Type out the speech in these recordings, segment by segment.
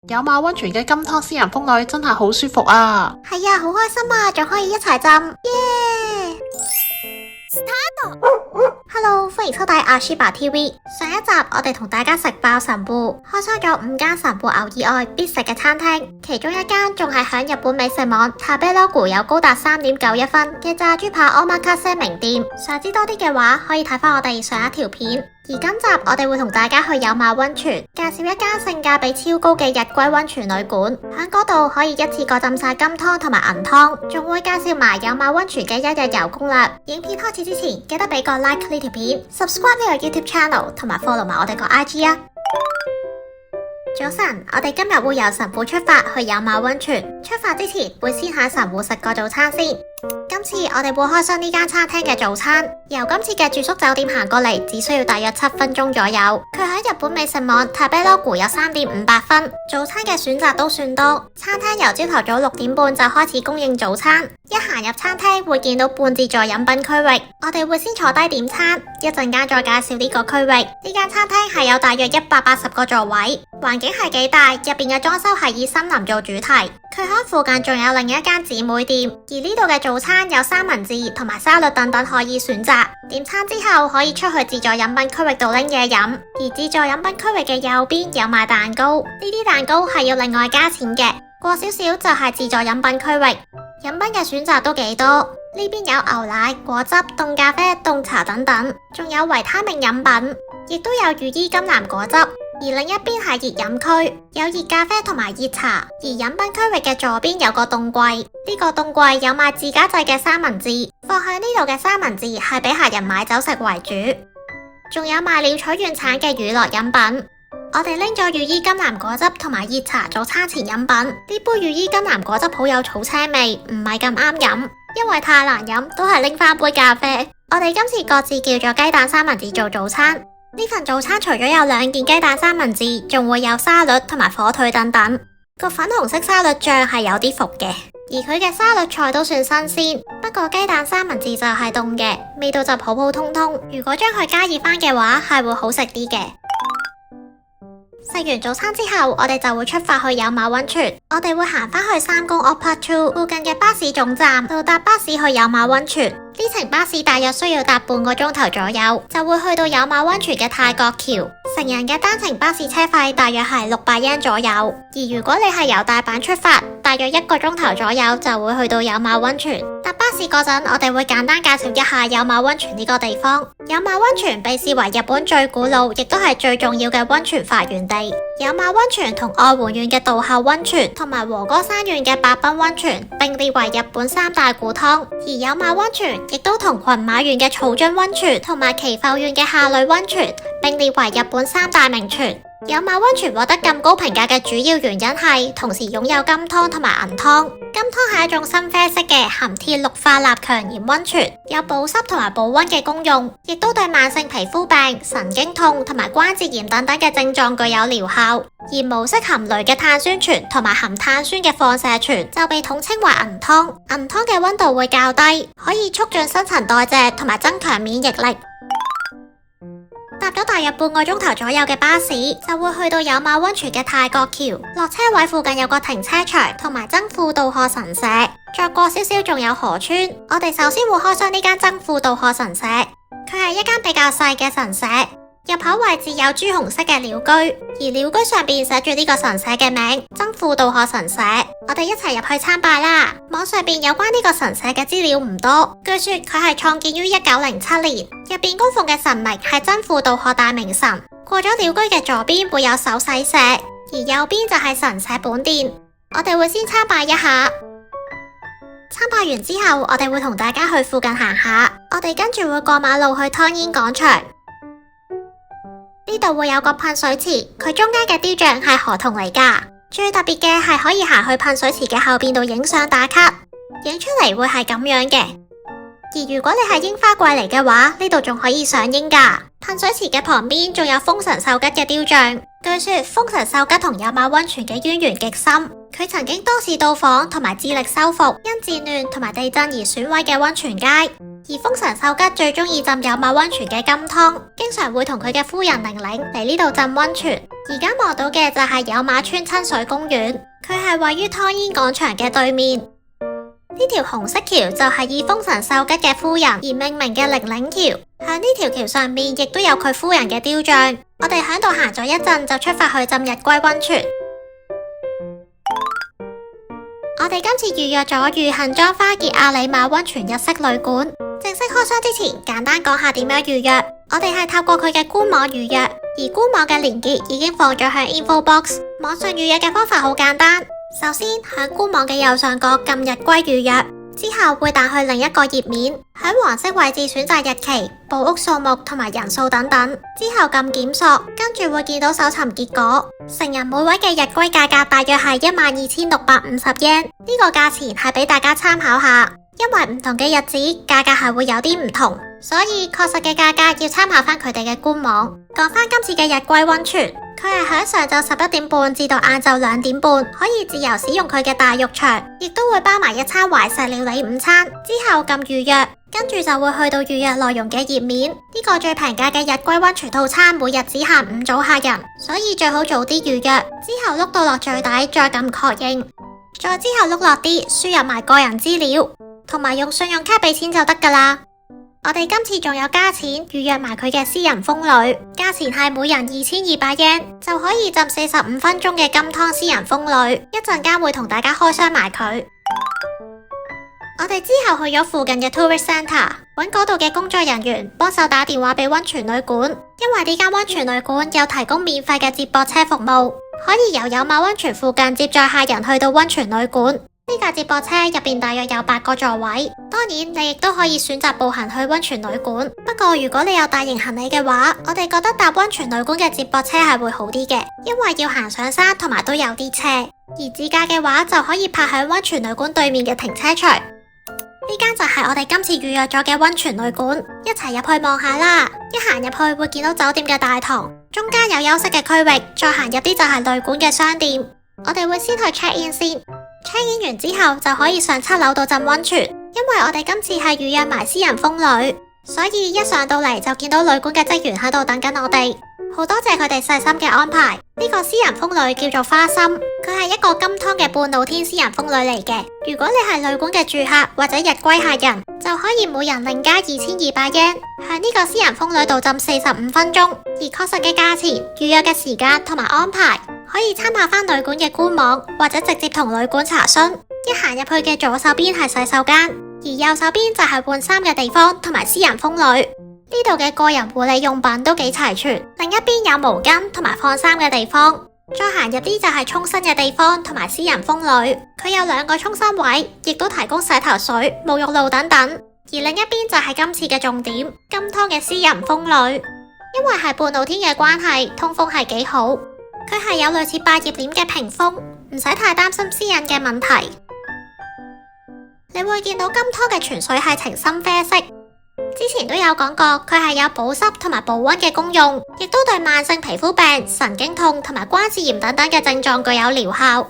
有馬溫泉嘅金湯私人風呂真係好舒服啊！係啊，好開心啊，仲可以一齊浸，耶！Hello， 歡迎收睇阿 Shiba TV。上一集我哋同大家食爆神戶，開箱咗5間神戶偶以外必食嘅餐廳，其中一間仲係響日本美食網 Tabelog 有高達3.91分嘅炸豬扒 Omakase 名店。想知多啲嘅話，可以睇翻我哋上一條片。而今集我哋會同大家去有馬溫泉，介紹一間性價比超高嘅日歸溫泉旅館，喺嗰度可以一次過浸晒金湯同埋銀湯，仲會介紹埋有馬溫泉嘅一日遊攻略。影片開始之前，記得俾個 like 呢條片 ，subscribe 呢個 YouTube channel， 同埋 follow 埋我哋個 IG 啊！早晨，我哋今日會由神戶出發去有馬溫泉。出發之前會先喺神戶食個早餐先。今次我哋會開箱呢間餐廳嘅早餐，由今次嘅住宿酒店行過嚟，只需要大約7分鐘左右。佢喺日本美食網 Tabelog 有3.58分，早餐嘅選擇都算多。餐廳由朝頭早6點半就開始供應早餐，一行入餐廳會見到半自助飲品區域，我哋會先坐低點餐，一陣間再介紹呢個區域。呢間餐廳係有大約180個座位，環境係幾大，入邊嘅裝修係以森林做主題。佢喺附近仲有另一間姊妹店，而呢度嘅早餐有三文治同埋沙律等等可以選擇。點餐之後可以出去自助飲品區域度拎嘢飲，而自助飲品區域嘅右邊有賣蛋糕，呢啲蛋糕係要另外加錢嘅。過少少就係自助飲品區域，飲品嘅選擇都幾多。呢邊有牛奶、果汁、凍咖啡、凍茶等等，仲有維他命飲品，亦都有羽衣甘藍果汁。而另一邊係熱飲區，有熱咖啡同埋熱茶。而飲品區域嘅左邊有個凍櫃，呢個凍櫃有賣自家製嘅三文治，放喺呢度嘅三文治係俾客人買走食為主。仲有賣鳥取縣產嘅乳酪飲品。我哋拎咗羽衣甘藍果汁同埋熱茶做餐前飲品。呢杯羽衣甘藍果汁好有草青味，唔係咁啱飲，因為太難飲，都係拎翻杯咖啡。我哋今次各自叫咗雞蛋三文治做早餐。呢份早餐除咗有2件雞蛋三文治，仲會有沙律同埋火腿等等。個粉紅色沙律醬係有啲伏嘅，而佢嘅沙律菜都算新鮮。不過雞蛋三文治就係凍嘅，味道就普普通通。如果將佢加熱翻嘅話，係會好食啲嘅。食完早餐之後，我哋就會出發去有馬溫泉。我哋會行返去三宮 Oppa Two 附近嘅巴士總站，到搭巴士去有馬溫泉。呢程巴士大約需要搭半個鐘頭左右，就會去到有馬溫泉嘅泰國橋。成人嘅單程巴士車費大約係600 yen 左右。而如果你係由大阪出發，大約1個鐘頭左右就會去到有馬溫泉。搭巴士嗰陣，我哋會簡單介紹一下有馬溫泉呢個地方。有馬溫泉被視為日本最古老，亦都係最重要嘅溫泉發源地。有馬溫泉同愛媛縣嘅道後溫泉同埋和歌山縣嘅白濱溫泉並列為日本3大古湯，而有馬溫泉亦都同群馬縣嘅草津溫泉同埋岐阜縣嘅下呂溫泉並列為日本3大名泉。有馬溫泉獲得咁高評價嘅主要原因係同時擁有金湯同埋銀湯。金湯係一種深啡色嘅含鐵氯化鈉強鹽溫泉，有保濕同埋保溫嘅功用，亦都對慢性皮膚病、神經痛同埋關節炎等等嘅症狀具有療效。而無色含鐳嘅碳酸泉同埋含碳酸嘅放射泉就被統稱為銀湯。銀湯嘅溫度會較低，可以促進新陳代謝同埋增強免疫力。搭咗大約半個鐘頭左右嘅巴士，就會去到有馬溫泉嘅泰國橋。落車位附近有個停車場同埋增富道賀神社，再過少少仲有河川。我哋首先會開箱呢間增富道賀神社，佢係一間比較細嘅神社。入口位置有朱紅色嘅鳥居，而鳥居上邊寫住呢個神社嘅名增富道賀神社。我哋一齊入去參拜啦。網上邊有關呢個神社嘅資料唔多，據說佢係創建於1907年，入邊供奉嘅神明係增富道賀大明神。過咗鳥居嘅左邊會有手洗石，而右邊就係神社本殿。我哋會先參拜一下。參拜完之後，我哋會同大家去附近行下。我哋跟住會過馬路去湯煙廣場。呢度會有個噴水池，佢中間嘅雕像係河童嚟噶。最特別嘅係可以行去噴水池嘅後邊度影相打卡，影出嚟會係咁樣嘅。而如果你係櫻花季嚟嘅話，呢度仲可以賞櫻噶。噴水池嘅旁邊仲有豐臣秀吉嘅雕像，據說豐臣秀吉同有馬溫泉嘅淵源極深，佢曾經多次到訪同埋致力修復因戰亂同埋地震而損毀嘅溫泉街。而豐臣秀吉最中意浸有馬溫泉嘅金湯，經常會同佢嘅夫人玲玲嚟呢度浸溫泉。而家望到嘅就係有馬村親水公園，佢係位於湯煙廣場嘅對面。呢條紅色橋就係以豐臣秀吉嘅夫人而命名嘅玲玲橋，響呢條橋上面亦都有佢夫人嘅雕像。我哋響度行咗一陣就出發去浸日歸溫泉。我哋今次預約咗御杏莊花傑亞里馬溫泉日式旅館。正式開箱之前，簡單講下點樣預約。我哋係透過佢嘅官網預約，而官網嘅連結已經放咗喺 info box。網上預約嘅方法好簡單，首先喺官網嘅右上角撳日歸預約，之後會彈去另一個頁面，喺黃色位置選擇日期、報屋數目同埋人數等等，之後撳檢索，跟住會見到搜尋結果。成人每位嘅日歸價格大約係12,650 yen， 呢個價錢係俾大家參考下。因為唔同嘅日子價格係會有啲唔同，所以確實嘅價格要參考翻佢哋嘅官網。講翻今次嘅日歸溫泉，佢係喺上晝11點半至到晏晝2點半，可以自由使用佢嘅大浴場，亦都會包埋一餐懷石料理午餐。之後撳預約，跟住就會去到預約內容嘅頁面。呢個最平價嘅日歸溫泉套餐每日只限5組客人，所以最好早啲預約。之後碌到落最底再撳確認，再之後碌落啲輸入埋個人資料，同埋用信用卡俾錢就得噶啦。我哋今次仲有加錢預約埋佢嘅私人風呂，價錢係每人2200 yen， 就可以浸45分鐘嘅金湯私人風呂。一陣間會同大家開箱埋佢。我哋之後去咗附近嘅 Tourist Center， 揾嗰度嘅工作人員幫手打電話俾溫泉旅館，因為呢間溫泉旅館有提供免費嘅接駁車服務，可以由有馬溫泉附近接載客人去到溫泉旅館。呢架接駁車入邊大約有8個座位，當然你亦都可以選擇步行去溫泉旅館。不過如果你有大型行李嘅話，我哋覺得搭溫泉旅館嘅接駁車係會好啲嘅，因為要行上山同埋都有啲車。而自駕嘅話就可以泊喺溫泉旅館對面嘅停車場。呢間就係我哋今次預約咗嘅溫泉旅館，一齊入去望下啦。一行入去會見到酒店嘅大堂，中間有休息嘅區域，再行入啲就係旅館嘅商店。我哋會先去 check in 先。check in 完之後就可以上7樓度浸溫泉，因為我哋今次係預約埋私人風呂，所以一上到嚟就見到旅館嘅職員喺度等緊我哋，好多謝佢哋細心嘅安排。呢個私人風呂叫做花心，佢係一個金湯嘅半露天私人風呂嚟嘅。如果你係旅館嘅住客或者日歸客人，就可以每人另加2200 yen， 喺呢個私人風呂度浸45分鐘。而確實嘅價錢、預約嘅時間同埋安排，可以參考翻旅館嘅官網，或者直接同旅館查詢。一行入去嘅左手邊係洗手間，而右手邊就係換衫嘅地方同埋私人風呂。呢度嘅個人護理用品都幾齊全，另一邊有毛巾同埋放衫嘅地方。再行入啲就係沖身嘅地方同埋私人風呂，佢有2個沖身位，亦都提供洗頭水、沐浴露等等。而另一邊就係今次嘅重點，金湯嘅私人風呂。因為係半露天嘅關係，通風係幾好。佢係有類似百葉簾嘅屏風，唔使太擔心私隱嘅問題。你會見到金湯嘅泉水係呈深啡色，之前都有講過，佢係有保濕同埋保溫嘅功用，亦都對慢性皮膚病、神經痛同埋關節炎等等嘅症狀具有療效。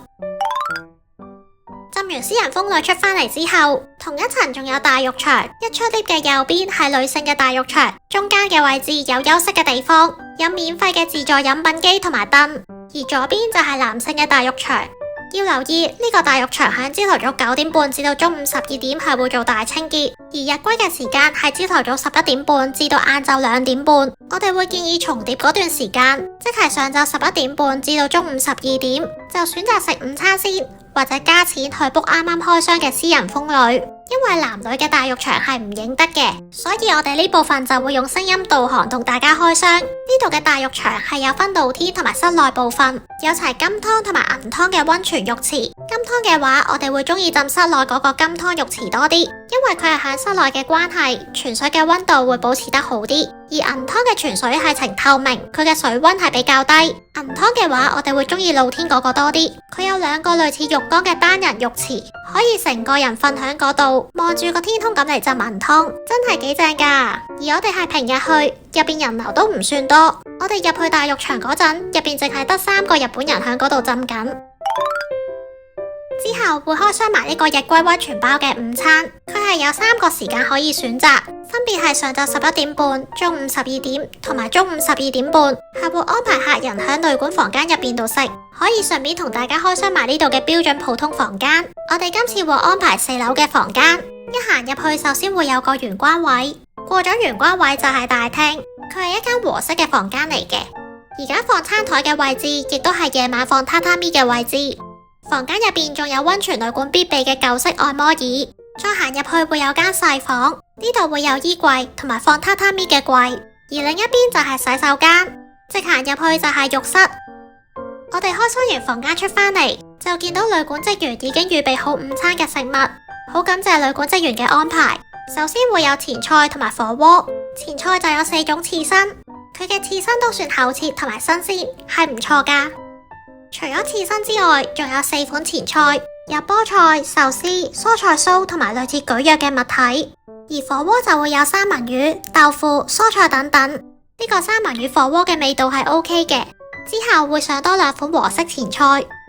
浸完私人風呂出返嚟之後，同一層仲有大浴場，一出 lift 嘅右邊係女性嘅大浴場，中間嘅位置有休息嘅地方，有免費嘅自助飲品機同埋燈，而左邊就係男性嘅大浴場。要留意呢個大浴場喺朝頭早9點半至到中午12點係會做大清潔，而日歸嘅時間係朝頭早11點半至到晏晝2點半。我哋會建議重疊嗰段時間，即係上晝11點半至到中午12點，就選擇食午餐先，或者加錢去 book 啱啱開箱嘅私人風呂。因為男女嘅大浴場係唔影得嘅，所以我哋呢部分就會用聲音導航同大家開箱。呢度嘅大浴場係有分露天同埋室內部分，有齊金湯同埋銀湯嘅溫泉浴池。金湯嘅話，我哋會中意浸室內嗰個金湯浴池多啲，因為佢係喺室內嘅關係，泉水嘅溫度會保持得好啲。而銀湯嘅泉水係呈透明，佢嘅水溫係比較低。銀湯嘅話，我哋會中意露天嗰個多啲，佢有2個類似浴缸嘅單人浴池，可以成個人瞓喺嗰度，望住個天空咁嚟浸銀湯，真係幾正噶。而我哋係平日去，入邊人流都唔算多。我哋入去大浴場嗰陣，入邊淨係得3個日本人喺嗰度浸緊。之後會開箱埋呢個日歸溫泉包嘅午餐，佢係有3個時間可以選擇，分別係上晝11點半、中午12點同埋中午12點半，係會安排客人喺旅館房間入邊度食，可以順便同大家開箱埋呢度嘅標準普通房間。我哋今次會安排4樓嘅房間，一行入去首先會有個玄關位，過咗玄關位就係大廳，佢係一間和式嘅房間嚟嘅。而家放餐台嘅位置，亦都係夜晚放榻榻米嘅位置。房間入邊仲有溫泉旅館必備嘅舊式按摩椅。再行入去會有間細房，呢度會有衣櫃同埋放榻榻米嘅櫃。而另一邊就係洗手間，直行入去就係浴室。我哋開箱完房間出返嚟，就見到旅館職員已經預備好午餐嘅食物，好感謝旅館職員嘅安排。首先會有前菜同埋火鍋，前菜就有4種刺身。佢嘅刺身都算厚切同埋新鮮，係唔錯噶。除咗刺身之外，仲有4款前菜，有菠菜、壽司、蔬菜酥同埋類似蒟蒻嘅物體。而火鍋就會有三文魚、豆腐、蔬菜等等。呢個三文魚火鍋嘅味道係 OK 嘅。之後會上多2款和式前菜，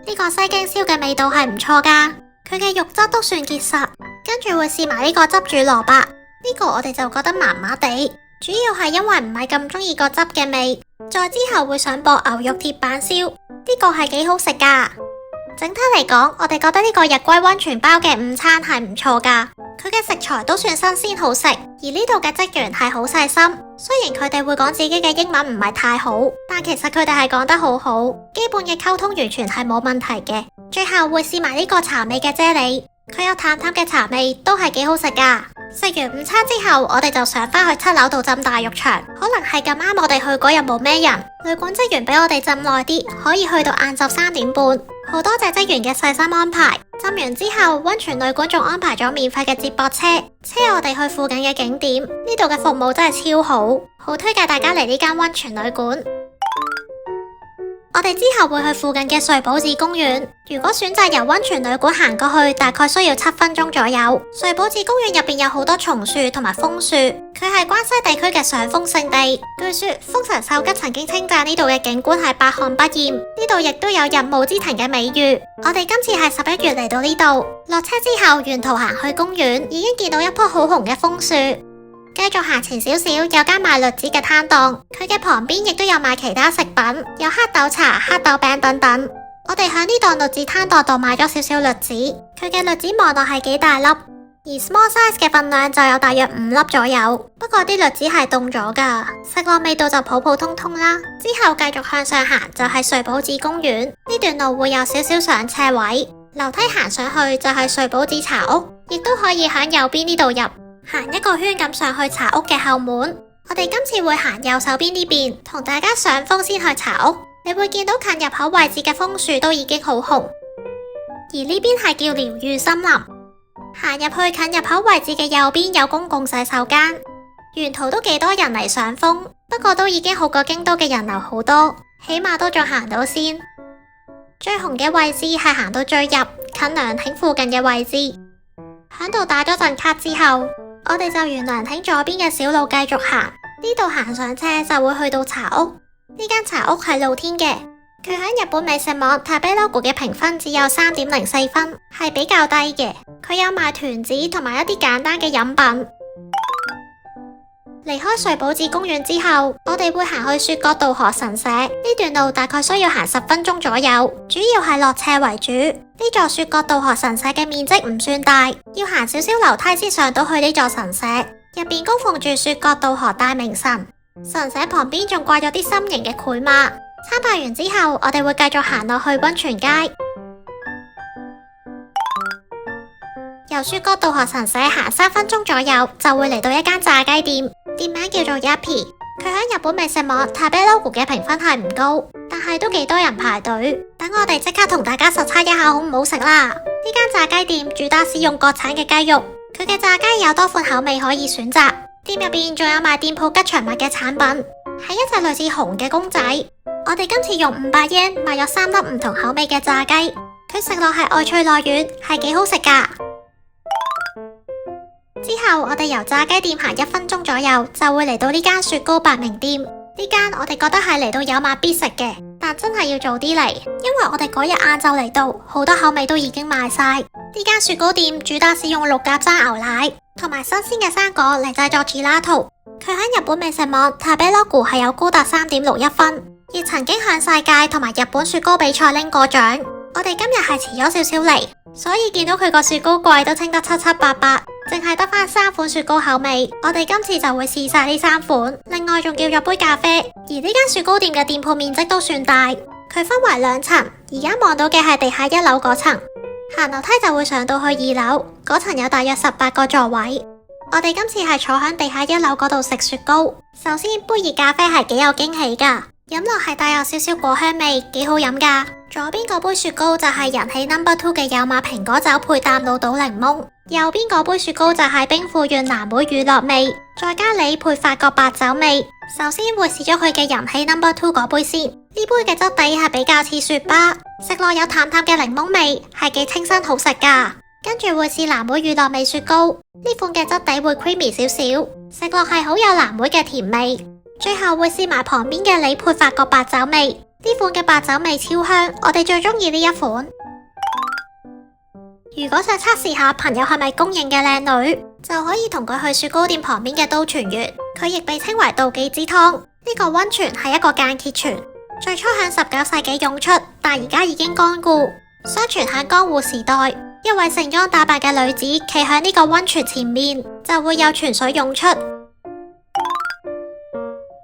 呢個西京燒嘅味道係唔錯噶，佢嘅肉質都算結實。跟住會試埋呢個汁煮蘿蔔，呢個我哋就覺得麻麻地。主要係因為唔係咁中意個汁嘅味，再之後會上薄牛肉鐵板燒，呢個係幾好食噶。整體嚟講，我哋覺得呢個日歸溫泉包嘅午餐係唔錯噶，佢嘅食材都算新鮮好食，而呢度嘅職員係好細心。雖然佢哋會講自己嘅英文唔係太好，但其實佢哋係講得好好，基本嘅溝通完全係冇問題嘅。最後會試埋呢個茶味嘅啫喱，佢有淡淡嘅茶味，都係幾好食噶。食完午餐之後，我哋就上返去7樓度浸大浴場。可能係咁啱我哋去嗰日冇咩人，旅館職員俾我哋浸耐啲，可以去到晏晝3點半。好多謝職員嘅細心安排。浸完之後，溫泉旅館仲安排咗免費嘅接駁車，車我哋去附近嘅景點。呢度嘅服務真係超好，好推介大家嚟呢間溫泉旅館。我哋之後會去附近嘅瑞寶寺公園。如果選擇由溫泉旅館行過去，大概需要7分鐘左右。瑞寶寺公園入邊有好多松樹同埋楓樹，佢係關西地區嘅賞楓勝地。據說豐臣秀吉曾經稱讚呢度嘅景觀係百看不厭，呢度亦都有日暮之庭嘅美譽。我哋今次係11月嚟到呢度，落車之後沿途行去公園，已經見到一棵好紅嘅楓樹。繼續行前少少，有間賣栗子嘅攤檔，佢嘅旁邊亦都有賣其他食品，有黑豆茶、黑豆餅等等。我哋喺呢檔栗子攤檔度買咗少少栗子，佢嘅栗子望落係幾大粒，而 small size 嘅份量就有大約5粒左右。不過啲栗子係凍咗噶，食落味道就普普通通啦。之後繼續向上行就係瑞寶寺公園，呢段路會有少少上斜位，樓梯行上去就係瑞寶寺茶屋，亦都可以喺右邊呢度入。行一個圈咁上去茶屋嘅後門，我哋今次會行右手邊呢邊，同大家上楓先去茶屋。你會見到近入口位置嘅楓樹都已經好紅，而呢邊係叫療癒森林。行入去近入口位置嘅右邊有公共洗手間，沿途都幾多人嚟上楓，不過都已經好過京都嘅人流好多，起碼都仲行到先。最紅嘅位置係行到最入近涼亭附近嘅位置，響度打咗陣卡之後，我哋就沿涼亭左邊嘅小路繼續行，呢度行上車就會去到茶屋。呢間茶屋係露天嘅，佢喺日本美食網 Tabelog 嘅評分只有3.04分，係比較低嘅。佢有賣團子同埋一啲簡單嘅飲品。離開瑞寶寺公園之後，我哋會行去雪國稻荷神社，呢段路大概需要行10分鐘左右，主要係落斜為主。呢座雪國稻荷神社嘅面積唔算大，要行少少樓梯先上到去呢座神社。入邊供奉住雪國稻荷大明神，神社旁邊仲掛咗啲心形嘅繪馬。參拜完之後，我哋會繼續行落去溫泉街。由雪國稻荷神社行3分鐘左右，就會嚟到一間炸雞店，店名叫做 Yappy。佢喺日本美食網 Tabelog 嘅評分係唔高，但係都幾多人排隊。等我哋即刻同大家實測一下好唔好食啦！呢間炸雞店主打使用國產嘅雞肉，佢嘅炸雞有多款口味可以選擇。店入邊仲有賣店鋪吉祥物嘅產品，係一隻類似熊嘅公仔。我哋今次用500 yen 買咗3粒唔同口味嘅炸雞，佢食落係外脆內軟，係幾好食噶。之後我哋由炸雞店行1分鐘左右，就會嚟到呢間雪糕八名店。呢間我哋覺得係嚟到有馬必食嘅，但但真係要早啲嚟，因為我哋嗰日晏晝嚟到，好多口味都已經賣晒。呢間雪糕店主打使用綠夾生牛奶同埋新鮮嘅生果嚟製作 gelato。佢喺日本美食網 Tabelog 係有高達3.61分，亦曾經向世界同埋日本雪糕比賽拎過獎。我哋今日係遲咗少少嚟，所以見到佢個雪糕櫃都清得七七八八，淨係得返3款雪糕口味。我哋今次就會試晒呢3款，另外仲叫咗杯咖啡。而呢間雪糕店嘅店鋪面積都算大，佢分為2層，而家望到嘅係地下1樓嗰層，行樓梯就會上到去2樓，嗰層有大約18個座位。我哋今次係坐喺地下1樓嗰度食雪糕。首先杯熱咖啡係幾有驚喜噶，飲落係帶有少少果香味，幾好飲噶。左邊嗰杯雪糕就係人氣 No.2 嘅有馬蘋果酒配淡露島檸檬，右邊嗰杯雪糕就係冰庫縣藍莓乳酪味，再加梨配法國白酒味。首先會試咗佢嘅人氣 No.2 嗰杯先，呢杯嘅質地係比較似雪巴，食落有淡淡嘅檸檬味，係幾清新好食噶。跟住會試藍莓乳酪味雪糕，呢款嘅質地會 creamy 少少，食落係好有藍莓嘅甜味。最後會試埋旁邊嘅梨配法國白酒味，呢款嘅白酒味超香，我哋最中意呢一款。如果想測試下朋友係咪公認嘅靚女，就可以同佢去雪糕店旁邊嘅都泉穴，佢亦被稱為妒忌之湯。呢個溫泉係一個間歇泉，最初響19世紀湧出，但而家已經乾固。相傳喺江戶時代，一位盛裝打扮嘅女子企喺呢個溫泉前面，就會有泉水湧出。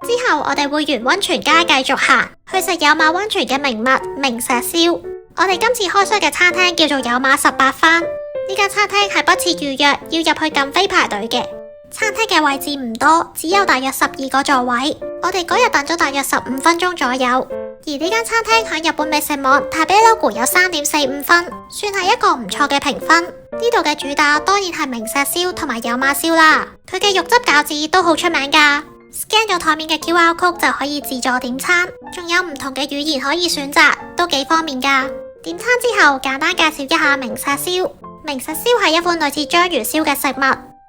之後我哋會沿溫泉街繼續行，去食有馬溫泉嘅名物明石燒。我哋今次開箱嘅餐廳叫做有馬18番，呢間餐廳係不設預約，要入去撳飛排隊嘅。餐廳嘅位置唔多，只有大約12個座位。我哋嗰日等咗大約15分鐘左右。而呢間餐廳喺日本美食網 Tabelog 有3.45分，算係一個唔錯嘅評分。呢度嘅主打當然係明石燒同埋有馬燒啦，佢嘅肉汁餃子都好出名噶。scan 咗台面嘅 QR code 就可以自助點餐，仲有唔同嘅語言可以選擇，都幾方便噶。點餐之後，簡單介紹一下明石燒。明石燒係一款類似章魚燒嘅食物，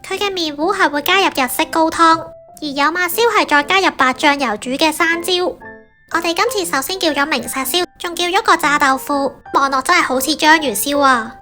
佢嘅麵糊係會加入日式高湯，而有馬燒係再加入白醬油煮嘅生椒。我哋今次首先叫咗明石燒，仲叫咗個炸豆腐，望落真係好似章魚燒啊！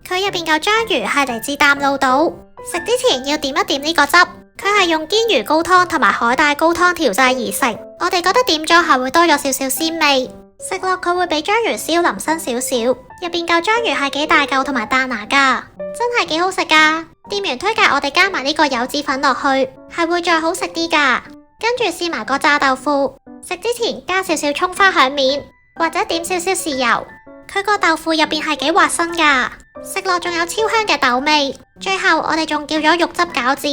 佢入邊嚿章魚係嚟自淡路島，食之前要點一點呢個汁，佢係用堅魚高湯同埋海帶高湯調製而成。我哋覺得點咗係會多咗少少鮮味，食落佢會比章魚燒腍身少少，入邊嚿章魚係幾大嚿同埋彈牙噶，真係幾好食噶。店員推介我哋加埋呢個柚子粉落去，係會再好食啲噶。跟住試埋個炸豆腐。食之前加少少蔥花響面，或者點少少豉油。佢個豆腐入邊係幾滑身噶，食落仲有超香嘅豆味。最後我哋仲叫咗肉汁餃子，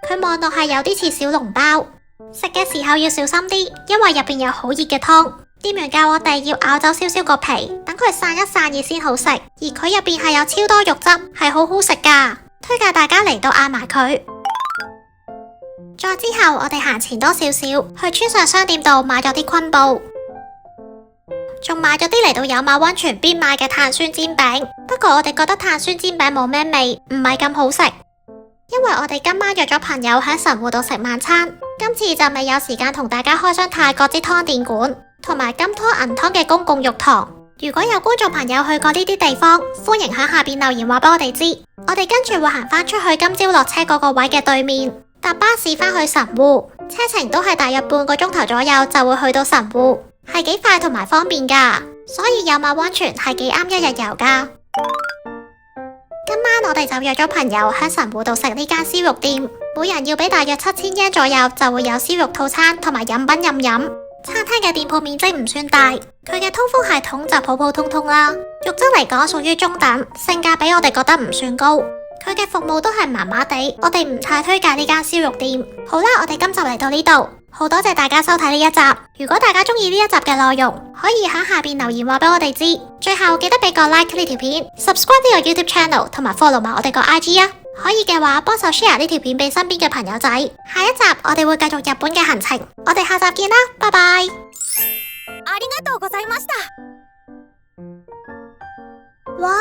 佢望落係有啲似小籠包。食嘅時候要小心啲，因為入邊有好熱嘅湯。店員教我哋要咬走少少個皮，等佢散一散熱先好食。而佢入邊係有超多肉汁，係好好食噶，推介大家嚟到嗌埋佢。再之後，我哋行前多少少，去村上商店度買咗啲昆布，仲買咗啲嚟到有馬溫泉必買嘅碳酸煎餅。不過我哋覺得碳酸煎餅冇咩味，唔係咁好食。因為我哋今晚約咗朋友喺神戶度食晚餐，今次就未有時間同大家開箱泰國之湯店館，同埋金湯銀湯嘅公共浴堂。如果有觀眾朋友去過呢啲地方，歡迎喺下邊留言話俾我哋知。我哋跟住會行翻出去今朝落車嗰個位嘅對面，搭巴士返去神戶，車程都係大約半個鐘頭左右就會去到神戶，係幾快同埋方便噶，所以有馬溫泉係幾啱一日遊噶。今晚我哋就約咗朋友喺神戶度食呢間燒肉店，每人要俾大約7000yen左右就會有燒肉套餐同埋飲品任飲。餐廳嘅店鋪面積唔算大，佢嘅通風系統就普普通通啦。肉質嚟講屬於中等，性價比我哋覺得唔算高。佢嘅服務都係麻麻地，我哋唔太推介呢間燒肉店。好啦，我哋今集嚟到呢度，好多謝大家收睇呢一集。如果大家中意呢一集嘅內容，可以喺下邊留言話俾我哋知。最後記得俾個 like 呢條片 ，subscribe 呢個 YouTube channel 同埋 follow 埋我哋個 IG 啊。可以嘅話，幫手 share 呢條片俾身邊嘅朋友仔。下一集我哋會繼續日本嘅行程，我哋下集見啦，拜拜。ありがとうございました。哇！